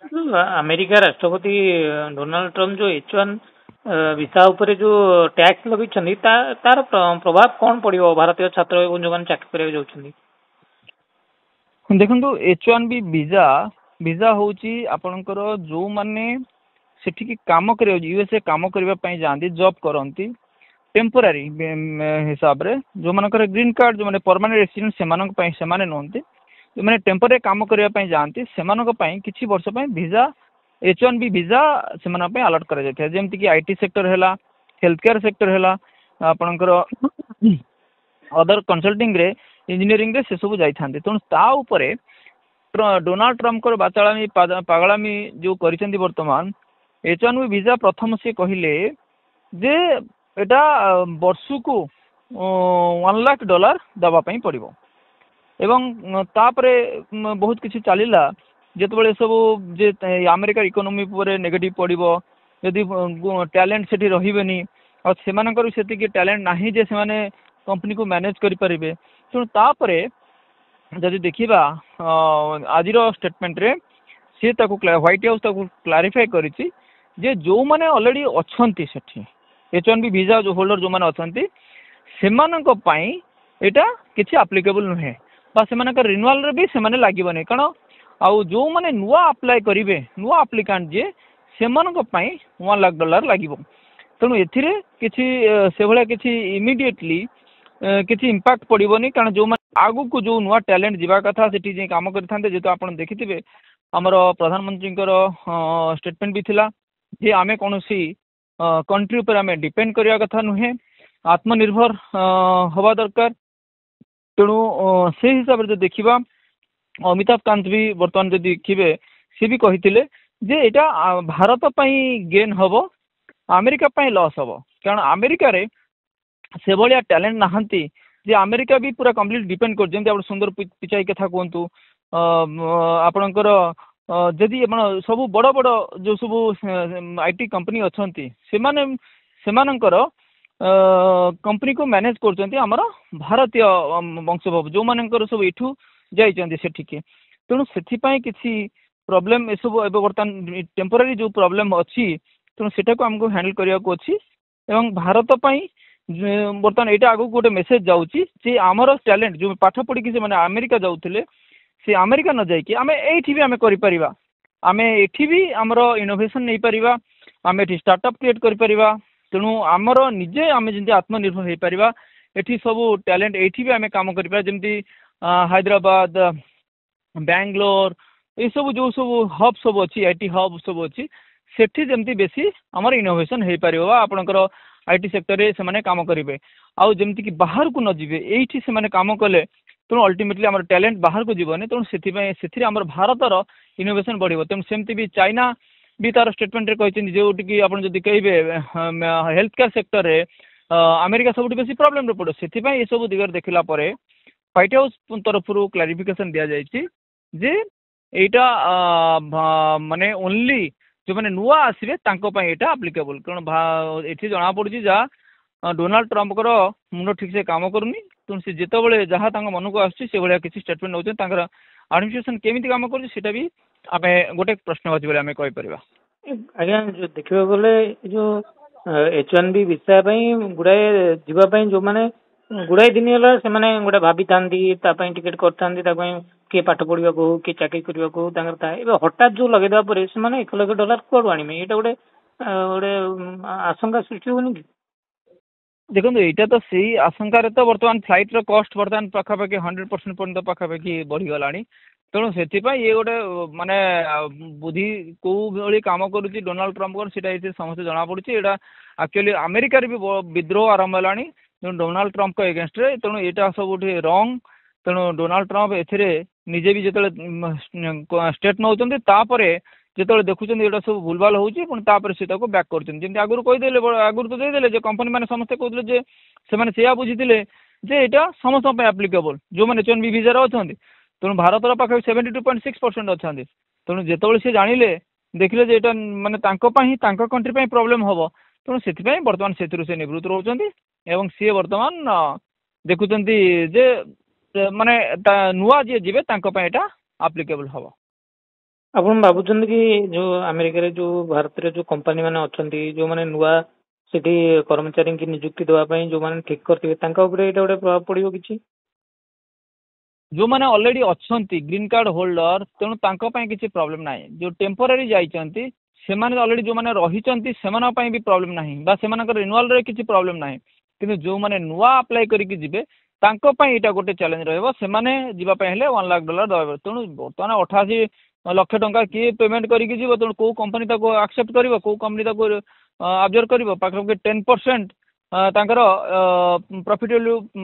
America ରାଷ୍ଟ୍ରପତି Donald Trump ଯୋଉ H1 visa ଉପରେ ଯୋଉ ଟ୍ୟାକ୍ସ ଲଗେଇଛନ୍ତି ତାର ପ୍ରଭାବ କଣ ପଡିବ ଭାରତୀୟ ଛାତ୍ର ଏବଂ ଯୋଉମାନେ ଚାକିରି କରିବାକୁ ଯାଉଛନ୍ତି? ଦେଖନ୍ତୁ H1B ଭିସା ହଉଛି ଆପଣଙ୍କର ଯୋଉମାନେ ସେଠିକି କାମ କରିବାକୁ ୟୁଏସଏ କାମ କରିବା ପାଇଁ ଯାଆନ୍ତି ଜବ୍ କରନ୍ତି टेम्पोरारी हिसाब रे जो मानकर ग्रीन कार्ड जो माने परमानेंट रेसिडेंट सेमानक पई सेमाने नहंती जो माने टेम्पोरारी काम करिया पई जानती सेमानक पई किछि वर्ष पई वीजा H1B वीजा सेमानक पई अलॉट करा जाय जेमति कि आईटी सेक्टर हैला हेल्थ केयर सेक्टर हैला आपनकर अदर कंसल्टिंग रे इंजीनियरिंग रे से सब जाई थांते त ता ऊपरे डोनाल्ड ट्रम्प को बाचालामी पागलामी जो करिसेंती वर्तमान H1B वीजा प्रथम से कहिले जे एटा वर्ष को $1 लाख दवापाई पड़ो एवं तापरे बहुत किसी चलला जिते सब जे अमेरिका इकोनॉमी पर नेगेटिव पड़ो यदि टैलेंट सेठी रहिबेनी और सेमानकर सेतिकी टैलेंट नाही जे सेमाने कंपनी को मैनेज करि परिबे तेणु तापरे जदि देखिबा आजिर स्टेटमेंट रे से ताकू व्हाइट हाउस ताकू क्लारिफाई करिछि जे जो माने ऑलरेडी अछंती सेठी H1B वीजा जो होल्डर जो माने अछंती सेमानक पई एटा किछि एप्लीकेबल नहे बा सेमानक रिन्यूअल रे भी सेमाने लागिबने कारण आउ जो माने नुवा अप्लाई करिवे नुवा एप्लिकेंट जे सेमानक पई $1 लाख लागिबो तेणु एथिरे किछि से भले किछि इमीडिएटली किछि इंपैक्ट पड़िबोनी कारण जो माने आगु को जो नुवा टैलेंट जिबा कथा सेठी जे काम करथांते जेतो आपण देखिथिबे हमर प्रधानमंत्री स्टेटमेंट भी थिला जे आमे कोनोसी कंट्री पर आमे डिपेंड करिया कथा नुहे आत्मनिर्भर हवा दरकार तेणु से हिसाब रे देखिबा अमिताभ कांत भी वर्तमान जो देखिबे से भी कहिथिले जे एटा भारत पई गेन हबो अमेरिका पई लॉस हबो कारण अमेरिका रे से भलिया टैलेंट नाहंती जे अमेरिका भी पूरा कंप्लीट डिपेंड कर जेंति आपण सुंदर पिचाई कथा कोंतु आपणकर जदि आपण सब बड़ बड़ जो सब आईटी कंपनी अछंती सेमानकर कंपनी को मैनेज करचंती हमर भारतीय वंशोद्भव जो मानकर सब इठू जाइचंती सेठिके तेणु सेथि पई किछि प्रॉब्लम ए सब एबे वर्तमान टेम्पोररी जो प्रॉब्लम अछि तेणु सेटा को हमको हैंडल करिया को अछि एवं भारत पई वर्तमान एटा आगु गोटे मेसेज जाउची जे हमर टैलेंट जो पाठ पढी कि माने अमेरिका जाउथिले से अमेरिका न जाई कि आमे एठी भी आमे करि परिबा आमे एठी भी हमर इनोवेशन नै परिबा आमे एठी स्टार्टअप क्रिएट करि परिबा तेणु आमर निजे आमे जेंति आत्मनिर्भर हो परिबा एठी सब टैलेंट एठी भी आमे काम करि परिबा जेंति हैदराबाद बेंगलोर ए सब जो सब हब सब अछि आईटी हब सब अछि सेठी जेंति बेसी हमर इनोवेशन हो परिबा आपनकर आईटी सेक्टर रे से माने काम करिवे आ जेंति कि बाहर को न जिवे एठी से माने काम कले तेणु अल्टीमेटली हमर टैलेंट बाहर को जीवनी तेणु से भारतर इनोवेशन बढ़ो तेणु सेमती भी चाइना भी तार स्टेटमेंट रे कहते जो आप कहे हेल्थ केयर सेक्टर रे अमेरिका सब बेसी प्रॉब्लम रे पड़ो से सब दिगरे देखला व्हाइट हाउस तरफ क्लारिफिकेशन दि जाइए जे एटा माने ओनली जो माने नुआ आसवे एटा एप्लीकेबल कारण ये जना पड़ी जहाँ डोनाल्ड ट्रम्प को मुंड ठीक से काम करूनी तेणु से जिते जहाँ मन को आसी किसी स्टेटमेंट नौकर एडमिनिस्ट्रेशन केमी काम कर भी आम गोटे प्रश्न अच्छी आम कहीपर आज्ञा देखा गले जो H1B वीसा गुड़ाए जावाई जो मैंने गुड़ाए दिन है से गोटे भाभी था टिकेट करता किए पाठ पढ़ा को किए चाकरी करने को हठात जो लगेदा से $1 लाख कौन आने ये गोटे गोटे आशंका सृष्टि होनी कि देखो यहाँ तो सही आशंकार तो बर्तमान फ्लाइट कॉस्ट बर्तमान पाखापाखि 100% पर्यटन पाखापाखि बढ़ीगला तेणु से ये गोटे माने बुद्धि कौ भाई कम करुच्ची डोनाल्ड ट्रम्प से समस्त जना पड़ी यहाँ एक्चुअली अमेरिका भी विद्रोह आरंभ है डोनाल्ड ट्रम्प एगेन्स्ट रे तेणु यहाँ सब रंग तेणु डोनाल्ड ट्रम्प एजे भी जो स्टेट नौ जिते देखुं ये सब भूलभाल होपर से बैक कर आगुरी कहीदे आगुरी तो देदेले कंपनी मैंने समस्ते कहते से बुझी जे यहाँ समस्त एप्लीकेबल जो मैंने H1B वीजा अच्छा तेणु भारत पाखे 72.6% अच्छा तेणु जिते सी जानिले देखिले जे माने कंट्री प्रॉब्लम हम तेणु से बर्तमान से निवृत्त रोचंती एवं सी बर्तमान देखुं जे माने नुआ जी जीवे एप्लीकेबल हम। ଆପଣ ଭାବୁଛନ୍ତି କି ଯୋଉ ଆମେରିକାରେ ଯୋଉ ଭାରତରେ ଯୋଉ କମ୍ପାନୀ ମାନେ ଅଛନ୍ତି ଯୋଉମାନେ ନୂଆ ସେଠି କର୍ମଚାରୀଙ୍କୁ ନିଯୁକ୍ତି ଦେବା ପାଇଁ ଯୋଉମାନେ ଠିକ କରିଥିବେ ତାଙ୍କ ଉପରେ ଏଇଟା ଗୋଟେ ପ୍ରଭାବ ପଡିବ କିଛି? ଯୋଉମାନେ ଅଲରେଡି ଅଛନ୍ତି ଗ୍ରୀନ କାର୍ଡ ହୋଲ୍ଡର ତେଣୁ ତାଙ୍କ ପାଇଁ କିଛି ପ୍ରୋବ୍ଲେମ ନାହିଁ। ଯୋଉ ଟେମ୍ପୋରାରୀ ଯାଇଛନ୍ତି ସେମାନେ ଅଲରେଡି ଯୋଉମାନେ ରହିଛନ୍ତି ସେମାନଙ୍କ ପାଇଁ ବି ପ୍ରୋବ୍ଲେମ ନାହିଁ ବା ସେମାନଙ୍କର ରିନ୍ୟୁଆଲରେ କିଛି ପ୍ରୋବ୍ଲେମ ନାହିଁ। କିନ୍ତୁ ଯୋଉମାନେ ନୂଆ ଆପ୍ଲାଏ କରିକି ଯିବେ ତାଙ୍କ ପାଇଁ ଏଇଟା ଗୋଟେ ଚ୍ୟାଲେଞ୍ଜ ରହିବ। ସେମାନେ ଯିବା ପାଇଁ ହେଲେ $1,00,000 ଦେବାକୁ। ତେଣୁ ବର୍ତ୍ତମାନ 88 ଲକ୍ଷ ଟଙ୍କା କିଏ ପେମେଣ୍ଟ କରିକି ଯିବ? ତେଣୁ କୋଉ କମ୍ପାନୀ ତାକୁ ଆକ୍ସେପ୍ଟ କରିବ, କୋଉ କମ୍ପାନୀ ତାକୁ ଆବଜର୍ଭ କରିବ? ପାଖାପାଖି 10% ତାଙ୍କର ପ୍ରଫିଟ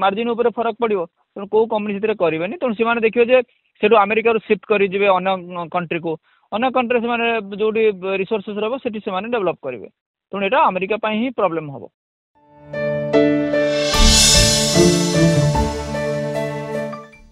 ମାର୍ଜିନ ଉପରେ ଫରକ ପଡିବ। ତେଣୁ କୋଉ କମ୍ପାନୀ ସେଥିରେ କରିବେନି। ତେଣୁ ସେମାନେ ଦେଖିବେ ଯେ ସେଠୁ ଆମେରିକାରୁ ସିଫ୍ଟ କରିଯିବେ ଅନ୍ୟ କଣ୍ଟ୍ରିକୁ। ଅନ୍ୟ କଣ୍ଟ୍ରିରେ ସେମାନେ ଯୋଉଠି ରିସୋର୍ସେସ୍ ରହିବ ସେଠି ସେମାନେ ଡେଭଲପ କରିବେ। ତେଣୁ ଏଇଟା ଆମେରିକା ପାଇଁ ହିଁ ପ୍ରୋବ୍ଲେମ ହବ।